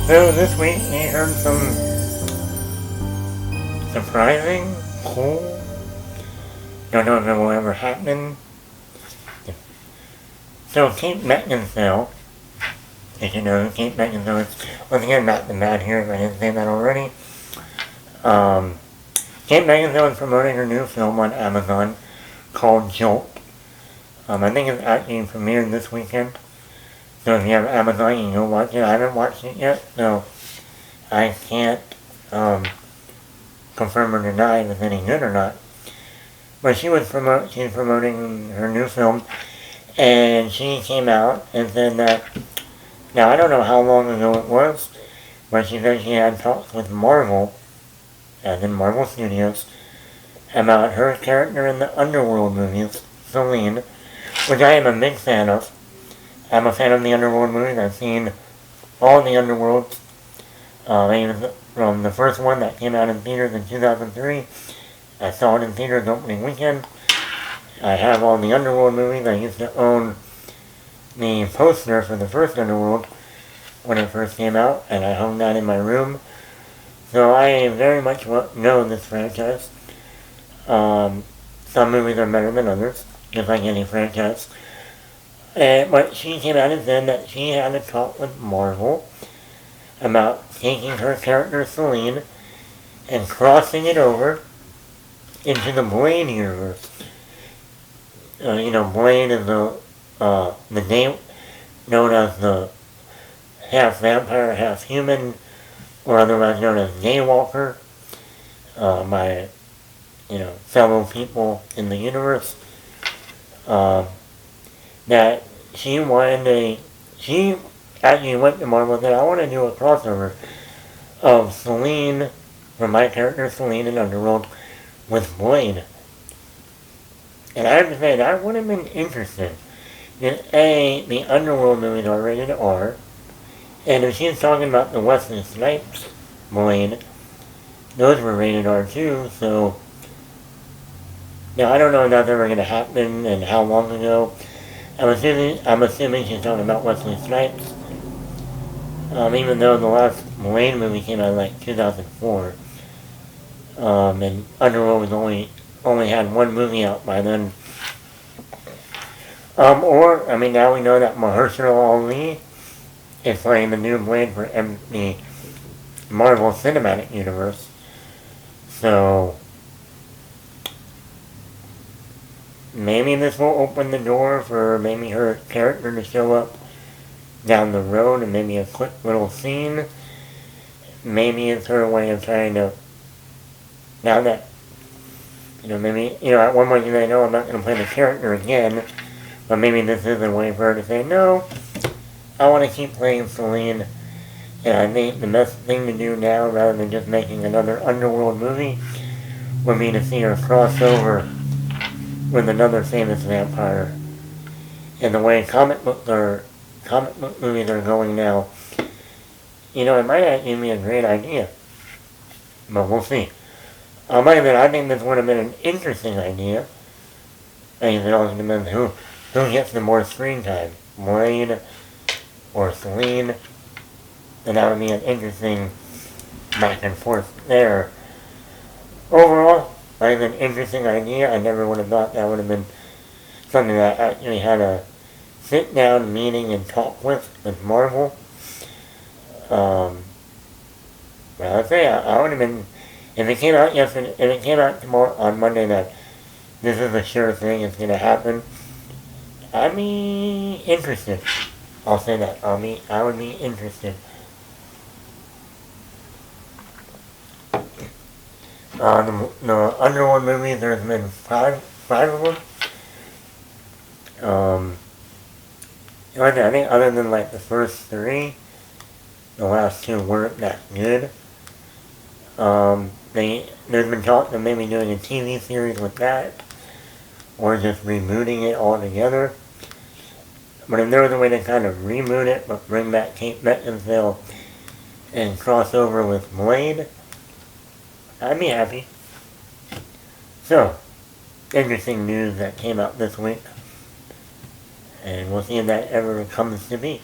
So this week we heard some surprising, cool, don't know if it will ever happen. So Kate Beckinsale, as you know, Kate Beckinsale is, once again, not the bad here, if I didn't say that already. Kate Beckinsale is promoting her new film on Amazon called Jolt. I think it's actually premiered this weekend. So if you have Amazon, you can go watch it. I haven't watched it yet, so I can't confirm or deny if it's any good or not. But she's promoting her new film, and she came out and said that, now I don't know how long ago it was, but she said she had talks with Marvel, as in Marvel Studios, about her character in the Underworld movies, Celine, which I am a big fan of. I'm a fan of the Underworld movies. I've seen all the Underworlds, from the first one that came out in theaters in 2003. I saw it in theaters opening weekend. I have all the Underworld movies. I used to own the poster for the first Underworld when it first came out, and I hung that in my room. So I very much know this franchise. Some movies are better than others, just like any franchise. But she came out and said that she had a talk with Marvel about taking her character Celine and crossing it over into the Blade universe. Blade is the name known as the half vampire, half human, or otherwise known as Daywalker, by fellow people in the universe. That she actually went to Marvel and said, I want to do a crossover of Celine, from my character Celine in Underworld, with Blade. And I have to say, that would have been interesting. The Underworld movies are rated R, and if she's talking about the Wesley Snipes Blade, those were rated R too, so now I don't know if that's ever going to happen and how long ago. I'm assuming she's talking about Wesley Snipes. Even though the last Blade movie came out in like 2004. And Underworld was only had one movie out by then. Now we know that Mahershala Ali is playing the new Blade for the Marvel Cinematic Universe. So maybe this will open the door for maybe her character to show up down the road and maybe a quick little scene. Maybe it's her way of trying to, now that, at one point you say, no, I'm not going to play the character again, but maybe this is a way for her to say, no, I want to keep playing Celine, and I think the best thing to do now, rather than just making another Underworld movie, would be to see her cross over with another famous vampire. And the way comic book movies are going now, it might actually be a great idea. But we'll see. I think this would have been an interesting idea. I think it also depends who gets the more screen time, Blade or Celine. And that would be an interesting back and forth there. Overall, I think an interesting idea. I never would have thought that would have been something that I actually had a sit-down meeting and talk with Marvel. I'd say I would have been, if it came out tomorrow on Monday that this is a sure thing, it's going to happen, I'd be interested. I'll say that. I would be interested. The Underworld movies, there's been five of them. I think other than like the first three, the last two weren't that good. There's been talk of maybe doing a TV series with that, or just rebooting it altogether. But if there was a way to kind of reboot it, but bring back Kate Beckinsale and cross over with Blade, I'd be happy. So, interesting news that came out this week. And we'll see if that ever comes to be.